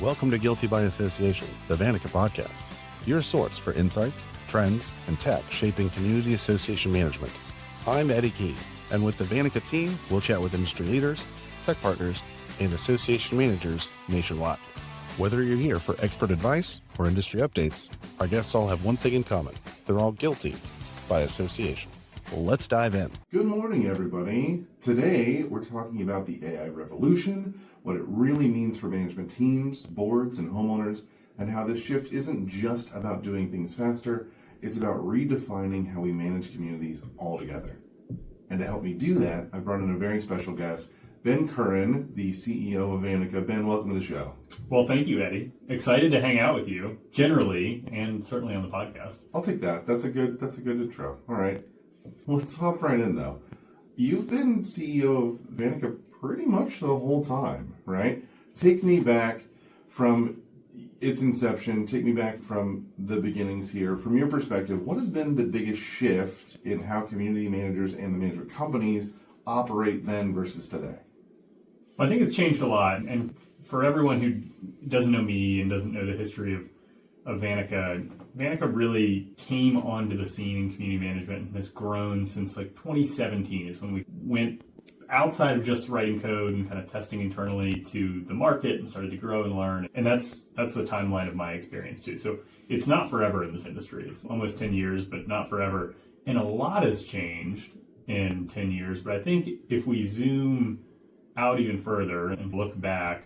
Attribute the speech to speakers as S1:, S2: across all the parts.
S1: Welcome to Guilty by Association, the Vantaca podcast, your source for insights, trends, and tech shaping community association management. I'm Eddie Key, and with the Vantaca team, we'll chat with industry leaders, tech partners, and association managers nationwide. Whether you're here for expert advice or industry updates, our guests all have one thing in common. They're all guilty by association. Well, let's dive in. Good morning, everybody. Today, we're talking about the AI revolution, what it really means for management teams, boards, and homeowners, and how this shift isn't just about doing things faster, it's about redefining how we manage communities altogether. And to help me do that, I've brought in a very special guest, Ben Currin, the CEO of Vantaca. Ben, welcome to the show.
S2: Well, thank you, Eddie. Excited to hang out with you, generally, and certainly on the podcast.
S1: I'll take that. That's a good intro. All right. Let's hop right in, though. You've been CEO of Vantaca pretty much the whole time, right? Take me back from its inception. Take me back from the beginnings here. From your perspective, what has been the biggest shift in how community managers and the management companies operate then versus today?
S2: Well, I think it's changed a lot. And for everyone who doesn't know me and doesn't know the history of Vantaca, Vantaca really came onto the scene in community management and has grown since like 2017 is when we went outside of just writing code and kind of testing internally to the market and started to grow and learn. And that's the timeline of my experience too. So it's not forever in this industry. It's almost 10 years, but not forever. And a lot has changed in 10 years. But I think if we zoom out even further and look back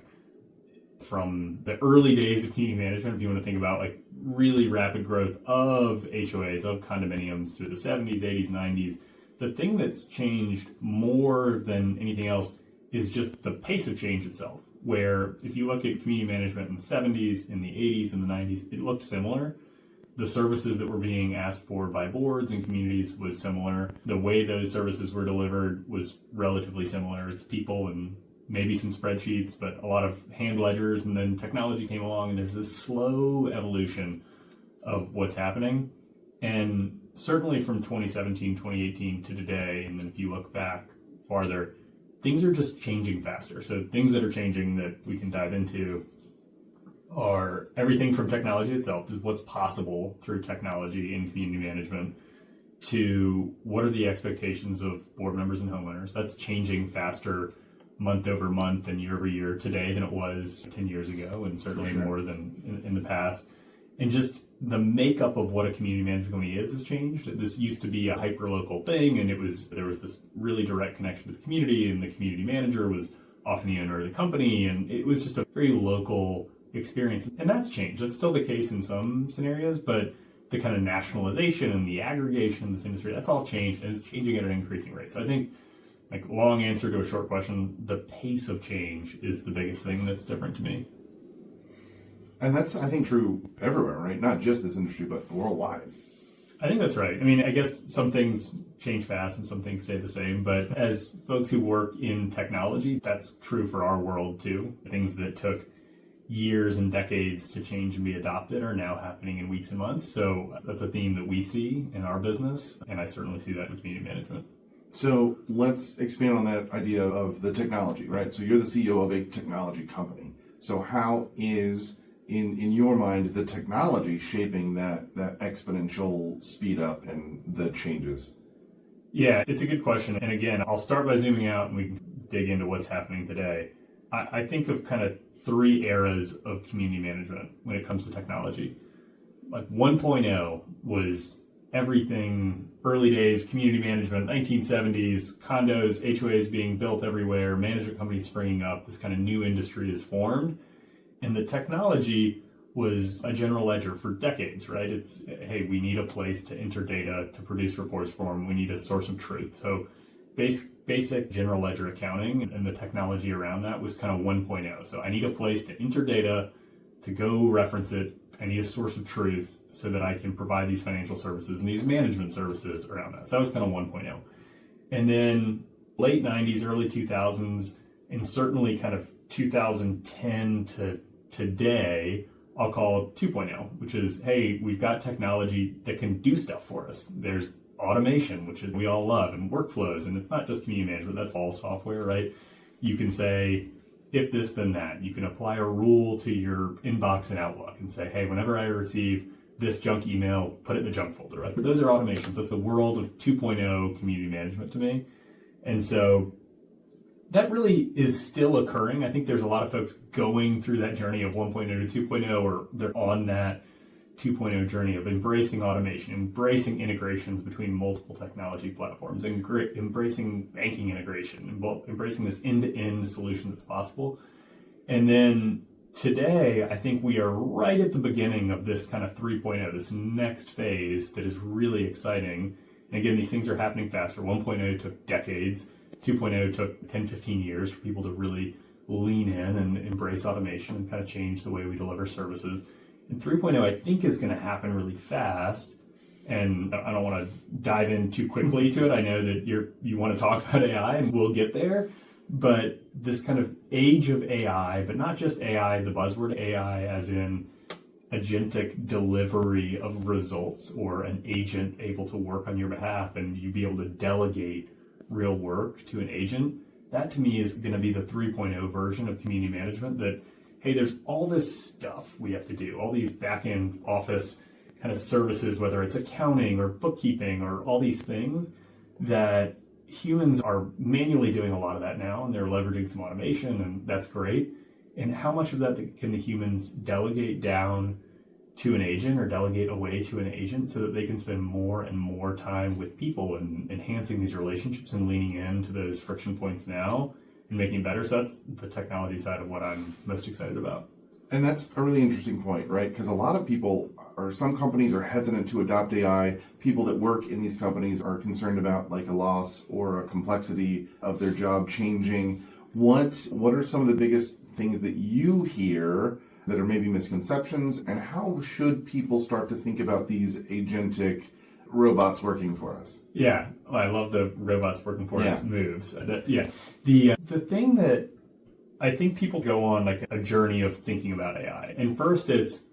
S2: from the early days of community management, if you want to think about like really rapid growth of HOAs, of condominiums through the 70s, 80s, 90s, the thing that's changed more than anything else is just the pace of change itself. Where if you look at community management in the 70s, in the 80s, and the 90s, it looked similar. The services that were being asked for by boards and communities was similar. The way those services were delivered was relatively similar. It's people and maybe some spreadsheets, but a lot of hand ledgers, and then technology came along and there's this slow evolution of what's happening. And certainly from 2017, 2018 to today, and then if you look back farther, things are just changing faster. So things that are changing that we can dive into are everything from technology itself, is what's possible through technology in community management, to what are the expectations of board members and homeowners. That's changing faster month over month and year over year today than it was 10 years ago, and certainly more than in the past. And just the makeup of what a community management company is has changed. This used to be a hyper-local thing, and there was this really direct connection to the community, and the community manager was often the owner of the company, and it was just a very local experience. And that's changed. That's still the case in some scenarios, but the kind of nationalization and the aggregation in this industry, that's all changed, and it's changing at an increasing rate. So I think, like, long answer to a short question, the pace of change is the biggest thing that's different to me.
S1: And that's, I think, true everywhere, right? Not just this industry, but worldwide.
S2: I think that's right. I mean, I guess some things change fast and some things stay the same, but as folks who work in technology, that's true for our world too. Things that took years and decades to change and be adopted are now happening in weeks and months. So that's a theme that we see in our business, and I certainly see that in community management.
S1: So let's expand on that idea of the technology, right? So you're the CEO of a technology company. So how is, in your mind, the technology shaping that exponential speed up and the changes?
S2: Yeah, it's a good question. And again, I'll start by zooming out and we can dig into what's happening today. I think of kind of three eras of community management when it comes to technology. Like 1.0 was everything, early days, community management, 1970s, condos, HOAs being built everywhere, management companies springing up, this kind of new industry is formed. And the technology was a general ledger for decades, right? It's, hey, we need a place to enter data, to produce reports from, we need a source of truth. So basic general ledger accounting and the technology around that was kind of 1.0. So I need a place to enter data, to go reference it. I need a source of truth so that I can provide these financial services and these management services around that. So that was kind of 1.0. And then late 90s, early 2000s, and certainly kind of 2010 to today, I'll call 2.0, which is, hey, we've got technology that can do stuff for us. There's automation, which is we all love, and workflows. And it's not just community management, that's all software, right? You can say, if this, then that. You can apply a rule to your inbox in Outlook and say, hey, whenever I receive this junk email, put it in the junk folder. Right? But those are automations. That's the world of 2.0 community management to me. And so that really is still occurring. I think there's a lot of folks going through that journey of 1.0 to 2.0, or they're on that 2.0 journey of embracing automation, embracing integrations between multiple technology platforms, embracing banking integration, embracing this end-to-end solution that's possible. And then today, I think we are right at the beginning of this kind of 3.0, this next phase that is really exciting. And again, these things are happening faster. 1.0 took decades. 2.0 took 10, 15 years for people to really lean in and embrace automation and kind of change the way we deliver services. And 3.0, I think, is going to happen really fast. And I don't want to dive in too quickly to it. I know that you want to talk about AI, and we'll get there. But this kind of age of AI, but not just AI, the buzzword AI as in agentic delivery of results, or an agent able to work on your behalf and you be able to delegate real work to an agent. That to me is going to be the 3.0 version of community management, that, hey, there's all this stuff we have to do, all these back-end office kind of services, whether it's accounting or bookkeeping or all these things, that humans are manually doing a lot of that now, and they're leveraging some automation, and that's great. And how much of that can the humans delegate down to an agent, or delegate away to an agent, so that they can spend more and more time with people and enhancing these relationships and leaning into those friction points now and making it better? So that's the technology side of what I'm most excited about.
S3: And that's a really interesting point, right? Because a lot of people, or some companies, are hesitant to adopt AI. People that work in these companies are concerned about like a loss or a complexity of their job changing. What are some of the biggest things that you hear that are maybe misconceptions, and how should people start to think about these agentic robots working for us?
S2: Yeah, I love the robots working for us moves. The thing that I think people go on like a journey of thinking about AI, and first it's,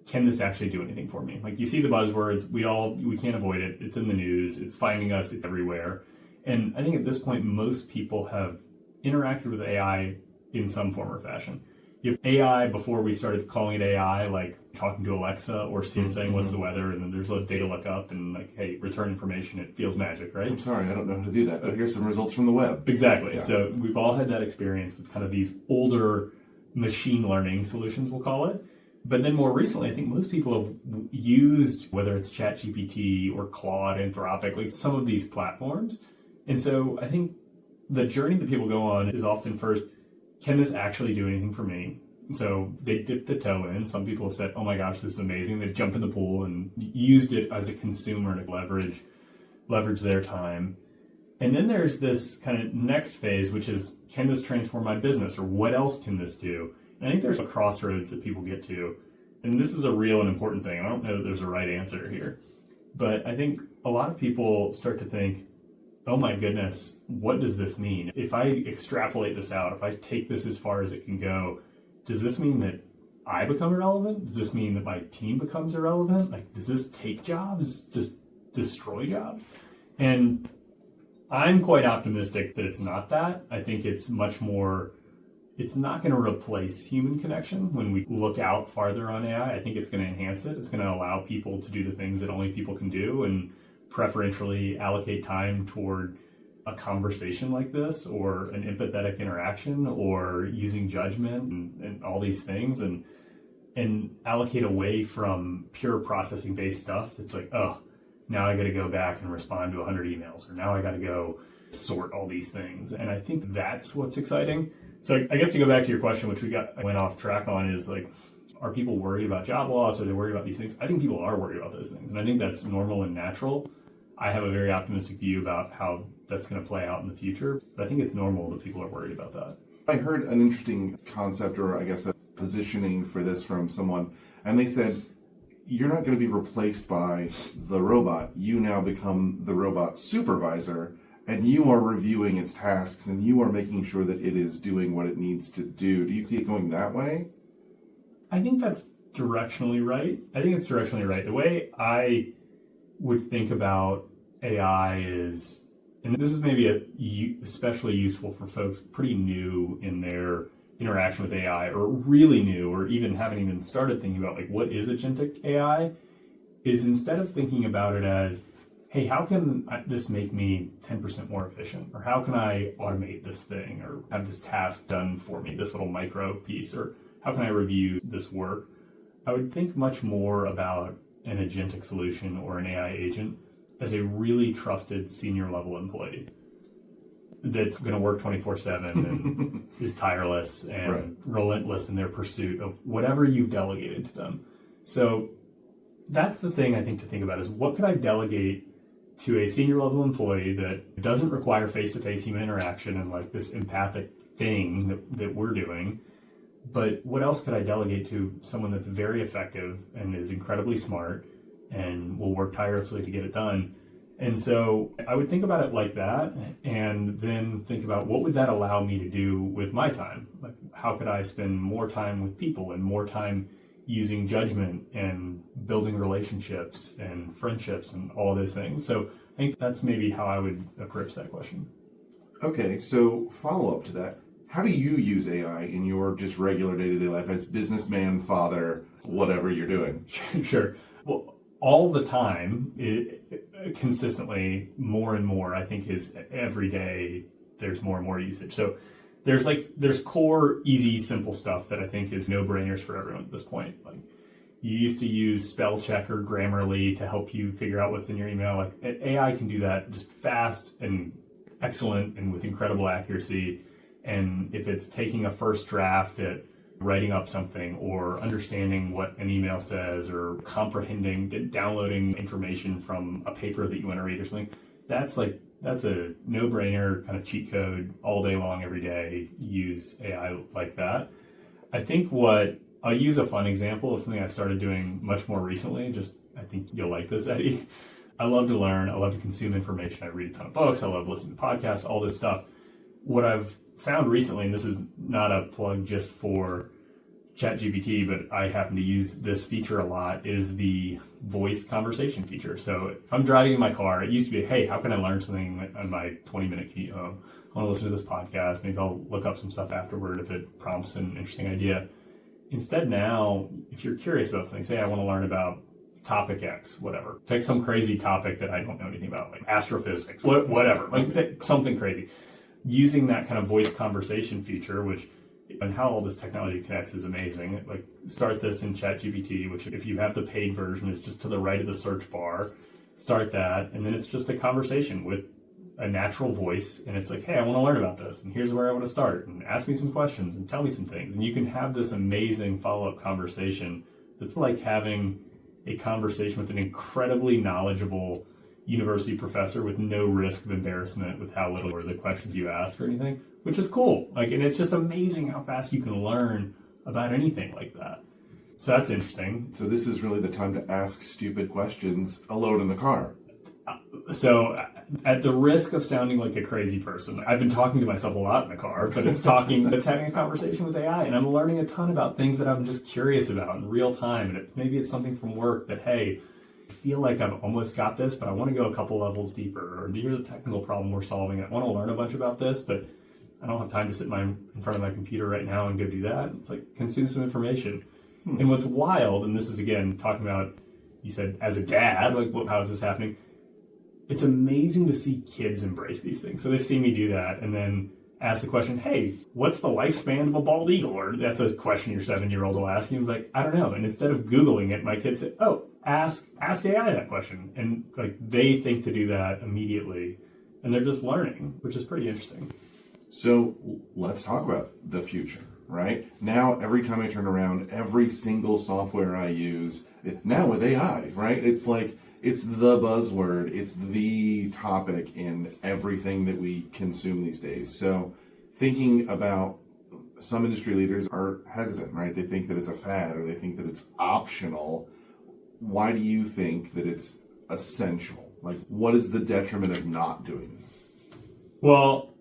S2: can this actually do anything for me? Like, you see the buzzwords, we can't avoid it. It's in the news, it's finding us, it's everywhere. And I think at this point, most people have interacted with AI in some form or fashion. If AI, before we started calling it AI, like talking to Alexa or saying what's the weather, and then there's a data lookup and like, hey, return information, it feels magic, right?
S3: I'm sorry, I don't know how to do that, but here's some results from the web.
S2: Exactly.
S3: Yeah.
S2: So we've all had that experience with kind of these older machine learning solutions, we'll call it. But then more recently, I think most people have used, whether it's ChatGPT or Claude, Anthropic, like some of these platforms. And so I think the journey that people go on is often first, can this actually do anything for me? So they dip the toe in. Some people have said, oh my gosh, this is amazing. They've jumped in the pool and used it as a consumer to leverage their time. And then there's this kind of next phase, which is, can this transform my business, or what else can this do? And I think there's a crossroads that people get to. And this is a real and important thing. I don't know that there's a right answer here. But I think a lot of people start to think, oh my goodness, what does this mean? If I extrapolate this out, if I take this as far as it can go, does this mean that I become irrelevant? Does this mean that my team becomes irrelevant? Like, does this take jobs? Does destroy jobs? And I'm quite optimistic that it's not that. I think it's much more, it's not going to replace human connection when we look out farther on AI. I think it's going to enhance it. It's going to allow people to do the things that only people can do, and preferentially allocate time toward a conversation like this, or an empathetic interaction, or using judgment and all these things, and allocate away from pure processing based stuff. It's like, oh, now I got to go back and respond to 100 emails, or now I got to go sort all these things. And I think that's what's exciting. So I guess to go back to your question, which went off track on, is like, are people worried about job loss? Are they worried about these things? I think people are worried about those things, and I think that's normal and natural. I have a very optimistic view about how that's going to play out in the future, but I think it's normal that people are worried about that.
S3: I heard an interesting concept, or I guess a positioning for this from someone, and they said, you're not going to be replaced by the robot. You now become the robot supervisor, and you are reviewing its tasks, and you are making sure that it is doing what it needs to do. Do you see it going that way?
S2: I think that's directionally right. I think it's directionally right. The way I would think about AI is, and this is maybe especially useful for folks pretty new in their interaction with AI or really new or even haven't even started thinking about like what is agentic AI is instead of thinking about it as, hey, how can this make me 10% more efficient? Or how can I automate this thing or have this task done for me, this little micro piece? Or how can I review this work? I would think much more about an agentic solution or an AI agent as a really trusted senior level employee that's going to work 24/7 and is tireless and relentless in their pursuit of whatever you've delegated to them. So that's the thing I think to think about is what could I delegate to a senior level employee that doesn't require face-to-face human interaction and like this empathic thing that we're doing, but what else could I delegate to someone that's very effective and is incredibly smart and will work tirelessly to get it done? And so I would think about it like that and then think about what would that allow me to do with my time? Like how could I spend more time with people and more time using judgment and building relationships and friendships and all those things. So I think that's maybe how I would approach that question.
S3: Okay, so follow up to that. How do you use AI in your just regular day-to-day life as businessman, father, whatever you're doing?
S2: Sure. Well, all the time, consistently, more and more, I think is every day there's more and more usage. So there's core, easy, simple stuff that I think is no-brainers for everyone at this point. Like you used to use spell check or Grammarly to help you figure out what's in your email. Like AI can do that just fast and excellent and with incredible accuracy. And if it's taking a first draft at writing up something or understanding what an email says or comprehending, downloading information from a paper that you want to read or something, that's a no-brainer kind of cheat code all day long, every day. Use AI like that. I think I'll use a fun example of something I've started doing much more recently. I think you'll like this, Eddie. I love to learn. I love to consume information. I read a ton of books. I love listening to podcasts, all this stuff. What I've found recently, and this is not a plug just for ChatGPT, but I happen to use this feature a lot, is the voice conversation feature. So if I'm driving in my car, it used to be, hey, how can I learn something on my 20-minute commute home? I want to listen to this podcast. Maybe I'll look up some stuff afterward if it prompts an interesting idea. Instead now, if you're curious about something, say I want to learn about topic X, whatever. Pick some crazy topic that I don't know anything about, like astrophysics, whatever, like pick something crazy. Using that kind of voice conversation feature, which and how all this technology connects is amazing. Like start this in ChatGPT, which if you have the paid version is just to the right of the search bar. Start that, and then it's just a conversation with a natural voice, and it's like, hey, I want to learn about this, and here's where I want to start, and ask me some questions, and tell me some things. And you can have this amazing follow-up conversation that's like having a conversation with an incredibly knowledgeable university professor with no risk of embarrassment with how little or the questions you ask or anything, which is cool. Like, and it's just amazing how fast you can learn about anything like that. So that's interesting.
S3: So this is really the time to ask stupid questions alone in the car.
S2: So at the risk of sounding like a crazy person, I've been talking to myself a lot in the car, but it's having a conversation with AI, and I'm learning a ton about things that I'm just curious about in real time. And maybe it's something from work that, hey, I feel like I've almost got this, but I want to go a couple levels deeper. Or here's a technical problem we're solving. I want to learn a bunch about this, but I don't have time to sit in front of my computer right now and go do that. It's like consume some information. And what's wild, and this is again talking about, you said as a dad, like how is this happening? It's amazing to see kids embrace these things. So they've seen me do that and then ask the question, hey, what's the lifespan of a bald eagle? Or that's a question your 7-year-old will ask you. I'm like, I don't know. And instead of Googling it, my kids say, oh, ask AI that question. And like they think to do that immediately. And they're just learning, which is pretty interesting.
S3: So let's talk about the future, right? Now, every time I turn around, every single software I use, now with AI, right? It's like, it's the buzzword. It's the topic in everything that we consume these days. So thinking about some industry leaders are hesitant, right? They think that it's a fad or they think that it's optional. Why do you think that it's essential? Like, what is the detriment of not doing this?
S2: Well,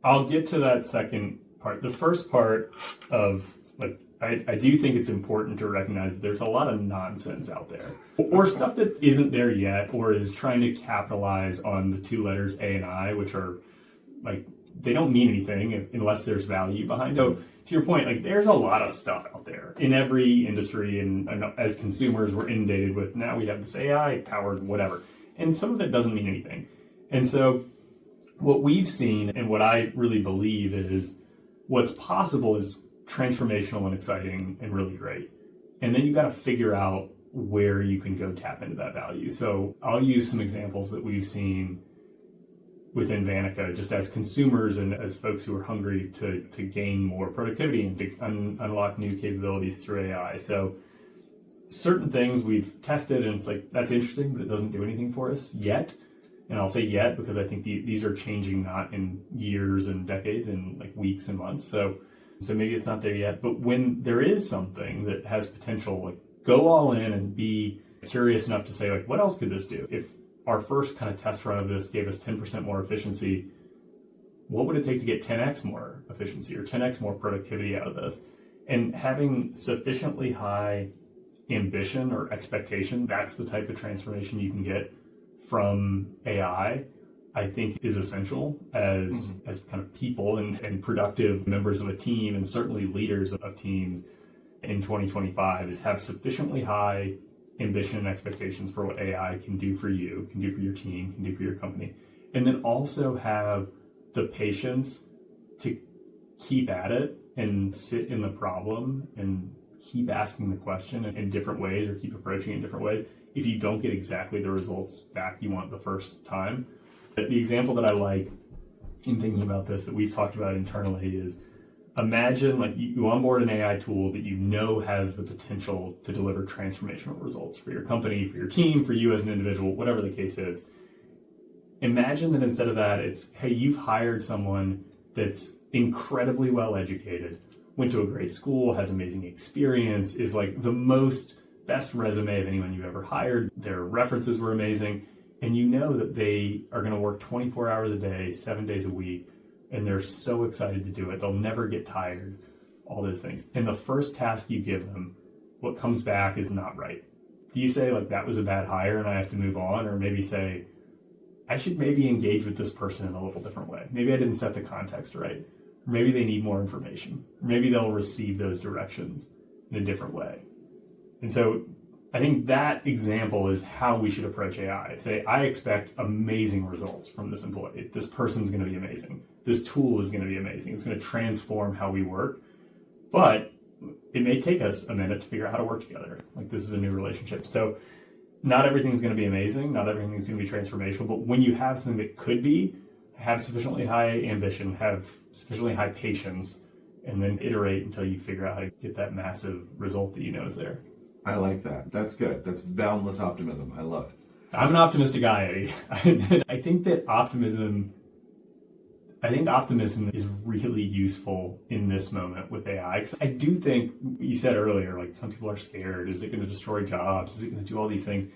S2: I'll get to that second part. The first part of, like, I do think it's important to recognize that there's a lot of nonsense out there. Or stuff that isn't there yet or is trying to capitalize on the two letters A and I, which are, like, they don't mean anything unless there's value behind it. So to your point, like there's a lot of stuff out there in every industry, and as consumers, we're inundated with now we have this AI powered whatever, and some of it doesn't mean anything. And so what we've seen and what I really believe is what's possible is transformational and exciting and really great. And then you got to figure out where you can go tap into that value. So I'll use some examples that we've seen within Vantaca, just as consumers and as folks who are hungry to gain more productivity and to unlock new capabilities through AI. So certain things we've tested and it's like, that's interesting, but it doesn't do anything for us yet. And I'll say yet because I think these are changing not in years and decades, in like weeks and months. So maybe it's not there yet. But when there is something that has potential, like go all in and be curious enough to say, like, what else could this do? If our first kind of test run of this gave us 10% more efficiency, what would it take to get 10x more efficiency or 10x more productivity out of this? And having sufficiently high ambition or expectation, that's the type of transformation you can get from AI, I think is essential as kind of people and productive members of a team, and certainly leaders of teams in 2025, is have sufficiently high ambition and expectations for what AI can do for you, can do for your team, can do for your company. And then also have the patience to keep at it and sit in the problem and keep asking the question in different ways or keep approaching it in different ways if you don't get exactly the results back you want the first time. But the example that I like in thinking about this that we've talked about internally is imagine like you onboard an AI tool that you know has the potential to deliver transformational results for your company, for your team, for you as an individual, whatever the case is. Imagine that instead of that, it's, hey, you've hired someone that's incredibly well educated, went to a great school, has amazing experience, is like the best resume of anyone you've ever hired. Their references were amazing. And you know that they are going to work 24 hours a day, 7 days a week, and they're so excited to do it. They'll never get tired, all those things. And the first task you give them, what comes back is not right. Do you say, like, that was a bad hire and I have to move on? Or maybe say, I should maybe engage with this person in a little different way. Maybe I didn't set the context right. Or maybe they need more information. Or maybe they'll receive those directions in a different way. And so I think that example is how we should approach AI. Say, I expect amazing results from this employee. This person's going to be amazing. This tool is going to be amazing. It's going to transform how we work. But it may take us a minute to figure out how to work together. Like, this is a new relationship. So not everything's going to be amazing. Not everything's going to be transformational. But when you have something that could be, have sufficiently high ambition, have sufficiently high patience, and then iterate until you figure out how to get that massive result that you know is there.
S3: I like that. That's good. That's boundless optimism. I love it.
S2: I'm an optimistic guy, Eddie. I think optimism is really useful in this moment with AI. Because I do think, you said earlier, like, some people are scared. Is it going to destroy jobs? Is it going to do all these things?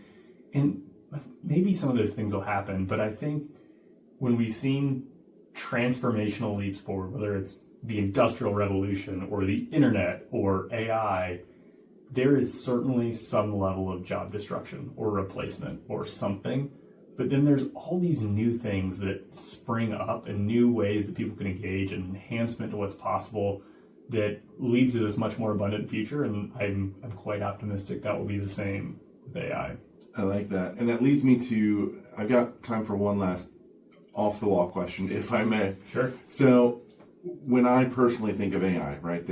S2: And maybe some of those things will happen. But I think when we've seen transformational leaps forward, whether it's the Industrial Revolution or the internet or AI, there is certainly some level of job destruction or replacement or something. But then there's all these new things that spring up and new ways that people can engage and enhancement to what's possible that leads to this much more abundant future. And I'm quite optimistic that will be the same with AI.
S3: I like that. And that leads me to, I've got time for one last off-the-wall question, if I may.
S2: Sure.
S3: So when I personally think of AI, right,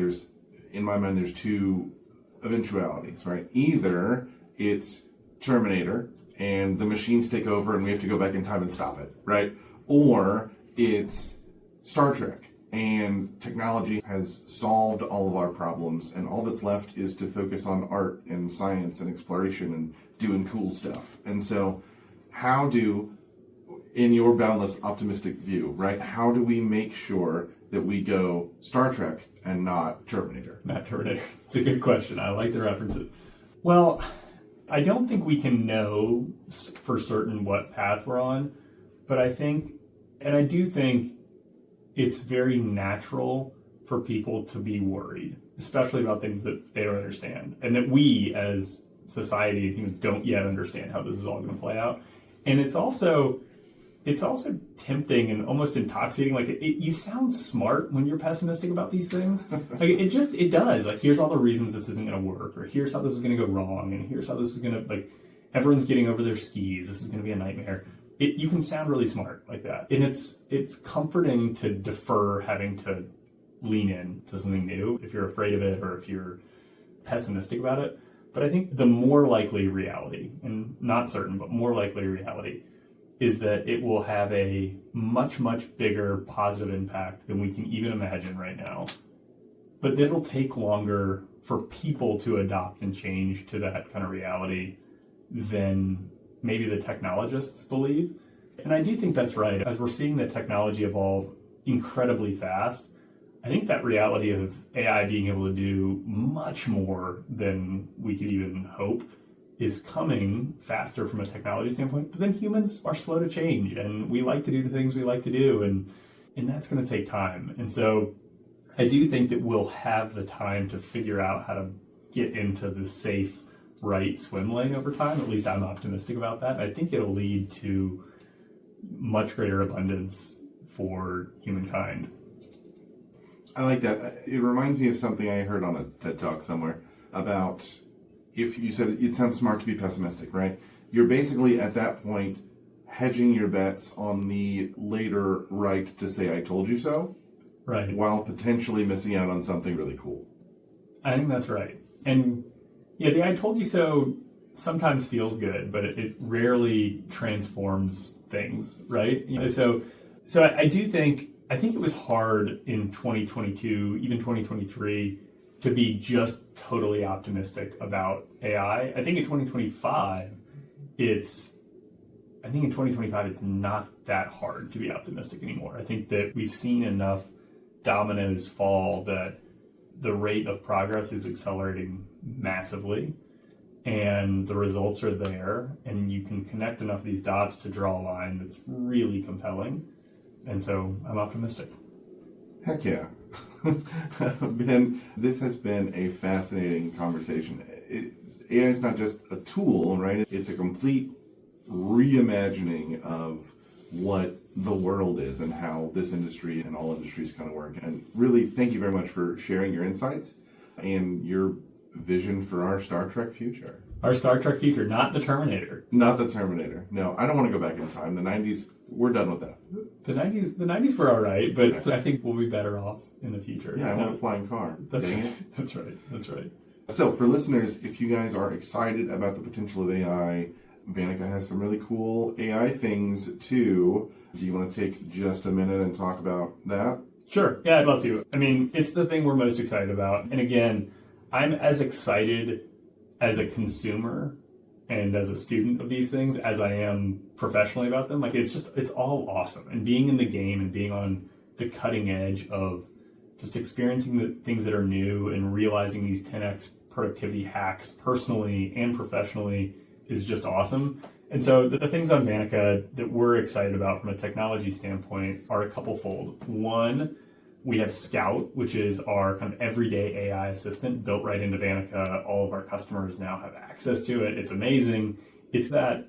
S3: in my mind, there's two eventualities, right? Either it's Terminator and the machines take over and we have to go back in time and stop it, right? Or it's Star Trek and technology has solved all of our problems and all that's left is to focus on art and science and exploration and doing cool stuff. And so in your boundless optimistic view, right, how do we make sure that we go Star Trek and not Terminator?
S2: Not Terminator. It's a good question. I like the references. Well, I don't think we can know for certain what path we're on, but I do think it's very natural for people to be worried, especially about things that they don't understand, and that we as society don't yet understand how this is all going to play out. And it's it's also tempting and almost intoxicating. Like you sound smart when you're pessimistic about these things. Like it does. Like, here's all the reasons this isn't going to work, or here's how this is going to go wrong, and here's how this is going to, like, everyone's getting over their skis. This is going to be a nightmare. You can sound really smart like that, and it's comforting to defer having to lean in to something new if you're afraid of it or if you're pessimistic about it. But I think the more likely reality, and not certain, but more likely reality, is that it will have a much, much bigger positive impact than we can even imagine right now. But it'll take longer for people to adopt and change to that kind of reality than maybe the technologists believe. And I do think that's right. As we're seeing the technology evolve incredibly fast, I think that reality of AI being able to do much more than we could even hope is coming faster from a technology standpoint. But then humans are slow to change, and we like to do the things we like to do, and that's going to take time. And so I do think that we'll have the time to figure out how to get into the safe, right swim lane over time. At least I'm optimistic about that. I think it'll lead to much greater abundance for humankind.
S3: I like that. It reminds me of something I heard on a TED Talk somewhere about, if you said it sounds smart to be pessimistic, right? You're basically at that point hedging your bets on the later right to say I told you so,
S2: right,
S3: while potentially missing out on something really cool.
S2: I think that's right. And yeah, the I told you so sometimes feels good, but it rarely transforms things, right? So I do think it was hard in 2022, even 2023, to be just totally optimistic about AI. I think in 2025, it's not that hard to be optimistic anymore. I think that we've seen enough dominoes fall that the rate of progress is accelerating massively, and the results are there, and you can connect enough of these dots to draw a line that's really compelling. And so I'm optimistic.
S3: Heck yeah. Ben, this has been a fascinating conversation. AI is not just a tool, right? It's a complete reimagining of what the world is and how this industry and all industries kind of work. And really, thank you very much for sharing your insights and your vision for our Star Trek future.
S2: Our Star Trek future, not the Terminator.
S3: Not the Terminator. No, I don't want to go back in time. The 90s, we're done with that.
S2: The 90s were all right, but okay. I think we'll be better off in the future.
S3: Yeah, I want a flying car.
S2: That's right. That's right. That's right.
S3: So for listeners, if you guys are excited about the potential of AI, Vantaca has some really cool AI things too. Do you want to take just a minute and talk about that?
S2: Sure. Yeah, I'd love to. I mean, it's the thing we're most excited about. And again, I'm as excited as a consumer and as a student of these things as I am professionally about them. Like, it's all awesome. And being in the game and being on the cutting edge of just experiencing the things that are new and realizing these 10x productivity hacks personally and professionally is just awesome. And so the things on Vantaca that we're excited about from a technology standpoint are a couple fold. One, we have Scout, which is our kind of everyday AI assistant built right into Vantaca. All of our customers now have access to it. It's amazing. It's that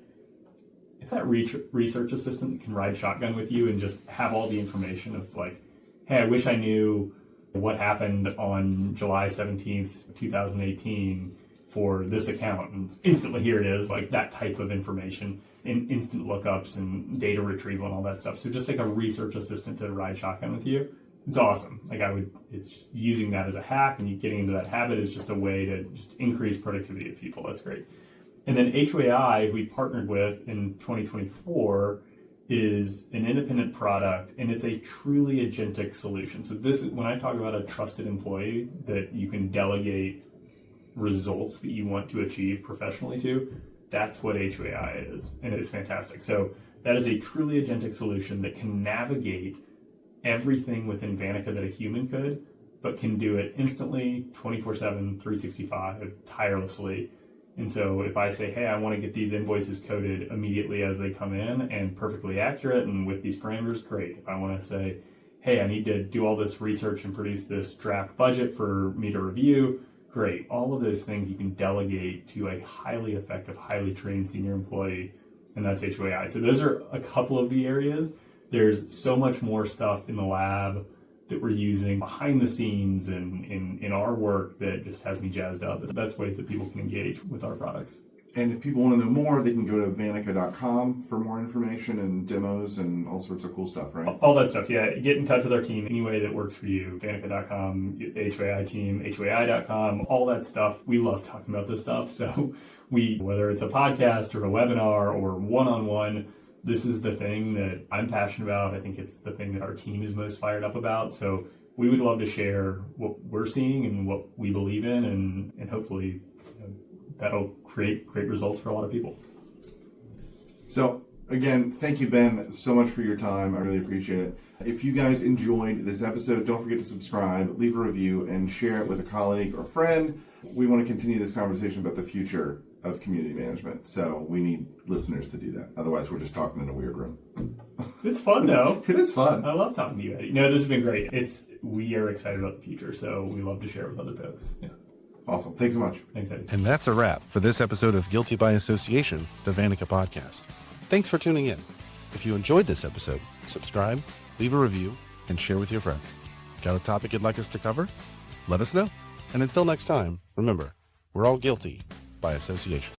S2: research assistant that can ride shotgun with you and just have all the information of, like, hey, I wish I knew what happened on July 17th, 2018 for this account. And instantly here it is, like that type of information, and instant lookups and data retrieval and all that stuff. So just like a research assistant to ride shotgun with you. It's awesome. It's just using that as a hack, and you getting into that habit is just a way to just increase productivity of people. That's great. And then HOAI, we partnered with in 2024, is an independent product, and it's a truly agentic solution. So this is when I talk about a trusted employee that you can delegate results that you want to achieve professionally to, that's what HOAI is, and it's fantastic. So that is a truly agentic solution that can navigate everything within Vantaca that a human could, but can do it instantly, 24/7, 365, tirelessly. And so if I say, hey, I want to get these invoices coded immediately as they come in and perfectly accurate and with these parameters, great. If I want to say, hey, I need to do all this research and produce this draft budget for me to review, great. All of those things you can delegate to a highly effective, highly trained senior employee and that's HOAI. So those are a couple of the areas. There's so much more stuff in the lab that we're using behind the scenes and in our work that just has me jazzed up. That's ways that people can engage with our products.
S3: And if people want to know more, they can go to Vantaca.com for more information and demos and all sorts of cool stuff, right?
S2: All that stuff, yeah. Get in touch with our team any way that works for you. Vantaca.com, HOAI team, HOAI.com, all that stuff. We love talking about this stuff. So whether it's a podcast or a webinar or one-on-one, this is the thing that I'm passionate about. I think it's the thing that our team is most fired up about. So we would love to share what we're seeing and what we believe in, and hopefully that'll create great results for a lot of people.
S3: So again, thank you, Ben, so much for your time. I really appreciate it. If you guys enjoyed this episode, don't forget to subscribe, leave a review, and share it with a colleague or friend. We want to continue this conversation about the future of community management. So we need listeners to do that. Otherwise, we're just talking in a weird room.
S2: It's fun, though.
S3: It is fun.
S2: I love talking to you, Eddie. No, this has been great. We are excited about the future, so we love to share it with other folks. Yeah.
S3: Awesome. Thanks so much.
S2: Thanks, Eddie.
S1: And that's a wrap for this episode of Guilty by Association, the Vantaca podcast. Thanks for tuning in. If you enjoyed this episode, subscribe, leave a review, and share with your friends. Got a topic you'd like us to cover? Let us know. And until next time, remember, we're all guilty by association.